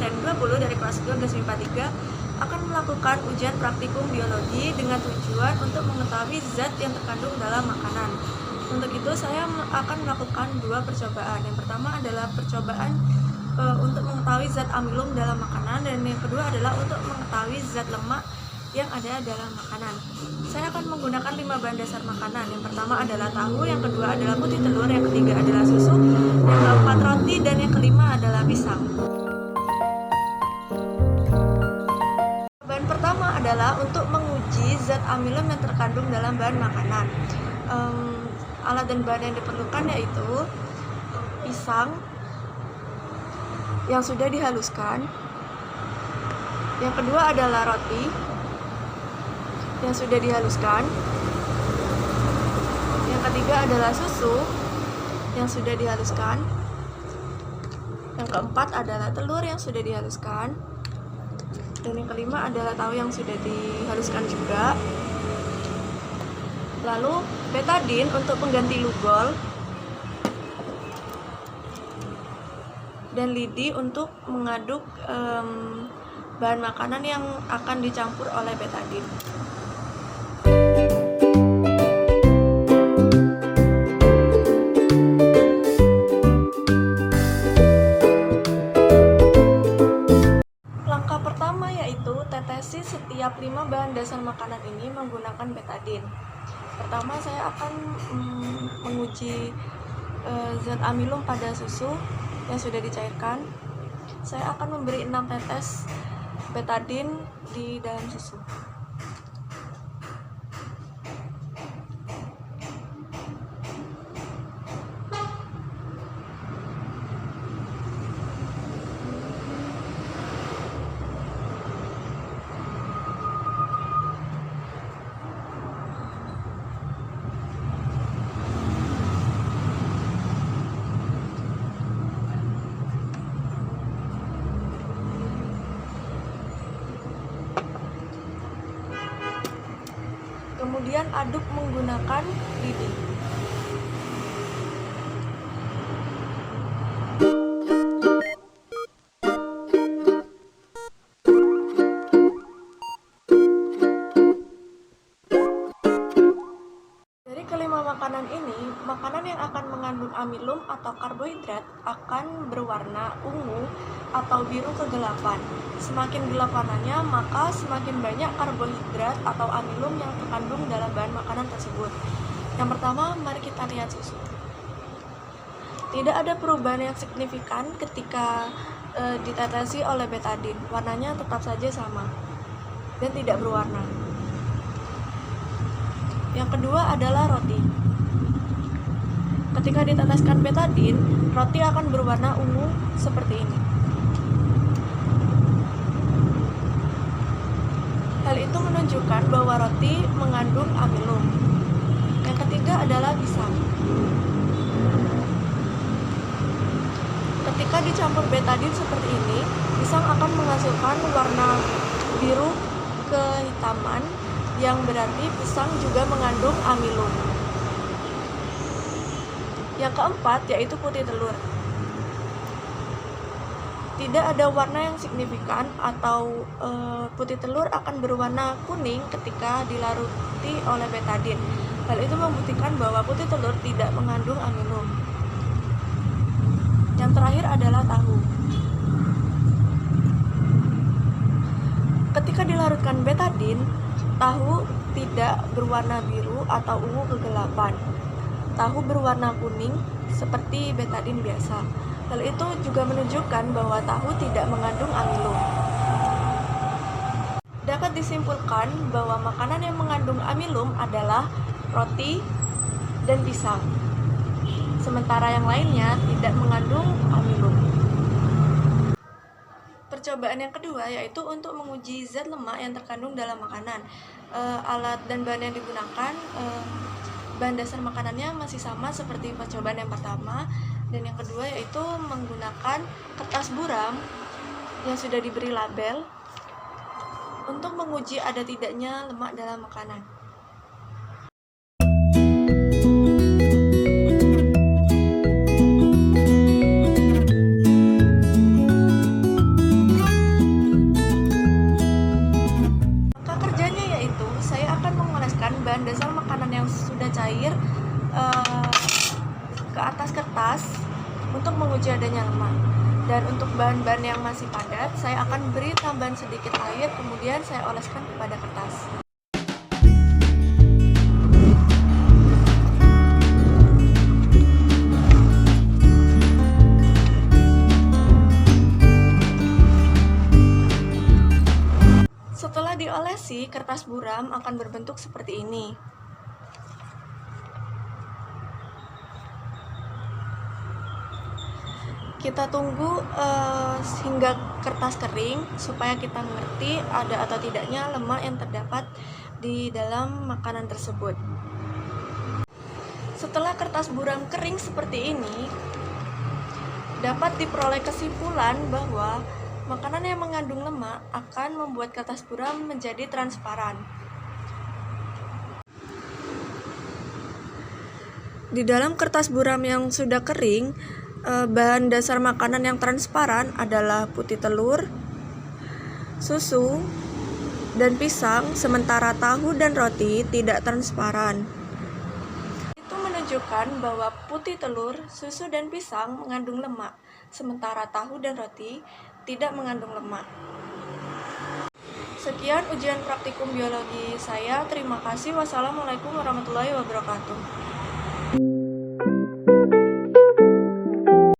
absen 20 dari kelas 12 MIPA 3 akan melakukan ujian praktikum biologi dengan tujuan untuk mengetahui zat yang terkandung dalam makanan. Untuk itu saya akan melakukan dua percobaan. Yang pertama adalah percobaan untuk mengetahui zat amilum dalam makanan, dan yang kedua adalah untuk mengetahui zat lemak yang ada dalam makanan. Saya akan menggunakan 5 bahan dasar makanan. Yang pertama adalah tahu, yang kedua adalah putih telur, yang ketiga adalah susu, yang keempat roti, dan yang kelima adalah pisang. Bahan pertama adalah untuk menguji zat amilum yang terkandung dalam bahan makanan. Alat dan bahan yang diperlukan yaitu pisang yang sudah dihaluskan, yang kedua adalah roti yang sudah dihaluskan, yang ketiga adalah susu yang sudah dihaluskan, yang keempat adalah telur yang sudah dihaluskan, dan yang kelima adalah tahu yang sudah dihaluskan juga. Lalu betadin untuk pengganti lugol, dan lidi untuk mengaduk bahan makanan yang akan dicampur oleh betadin. Langkah pertama yaitu tetesi setiap 5 bahan dasar makanan ini menggunakan betadin. Pertama saya akan menguji zat amilum pada susu yang sudah dicairkan. Saya akan memberi 6 tetes betadin di dalam susu. Kemudian aduk menggunakan lidi. Dari kelima makanan ini, makanan yang akan mengandung amilum atau karbohidrat akan berwarna ungu atau biru kegelapan. Semakin gelap warnanya, maka semakin banyak karbohidrat atau amilum yang terkandung dalam bahan makanan tersebut. Yang pertama, mari kita lihat susu. Tidak ada perubahan yang signifikan ketika ditetesi oleh betadin. Warnanya tetap saja sama dan tidak berwarna. Yang kedua adalah roti. Ketika diteteskan betadin, roti akan berwarna ungu seperti ini. Hal itu menunjukkan bahwa roti mengandung amilum. Yang ketiga adalah pisang. Ketika dicampur betadin seperti ini, pisang akan menghasilkan warna biru kehitaman, yang berarti pisang juga mengandung amilum. Yang keempat yaitu putih telur. Tidak ada warna yang signifikan atau putih telur akan berwarna kuning ketika dilaruti oleh betadin. Hal itu membuktikan bahwa putih telur tidak mengandung amilum. Yang terakhir adalah tahu. Ketika dilarutkan betadin, tahu tidak berwarna biru atau ungu kegelapan. Tahu berwarna kuning seperti betadin biasa. Hal itu juga menunjukkan bahwa tahu tidak mengandung amilum. Dapat disimpulkan bahwa makanan yang mengandung amilum adalah roti dan pisang, sementara yang lainnya tidak mengandung amilum. Percobaan yang kedua yaitu untuk menguji zat lemak yang terkandung dalam makanan. Alat dan bahan yang digunakan, bahan dasar makanannya masih sama seperti percobaan yang pertama. Dan yang kedua yaitu menggunakan kertas buram yang sudah diberi label untuk menguji ada tidaknya lemak dalam makanan. ke atas kertas untuk menguji adanya lemak. Dan untuk bahan-bahan yang masih padat, saya akan beri tambahan sedikit air, kemudian saya oleskan kepada kertas. Setelah diolesi, kertas buram akan berbentuk seperti ini. Kita tunggu hingga kertas kering supaya kita mengerti ada atau tidaknya lemak yang terdapat di dalam makanan tersebut. Setelah kertas buram kering seperti ini, dapat diperoleh kesimpulan bahwa makanan yang mengandung lemak akan membuat kertas buram menjadi transparan. Di dalam kertas buram yang sudah kering, bahan dasar makanan yang transparan adalah putih telur, susu, dan pisang, sementara tahu dan roti tidak transparan. Itu menunjukkan bahwa putih telur, susu, dan pisang mengandung lemak, sementara tahu dan roti tidak mengandung lemak. Sekian ujian praktikum biologi saya. Terima kasih. Wassalamualaikum warahmatullahi wabarakatuh.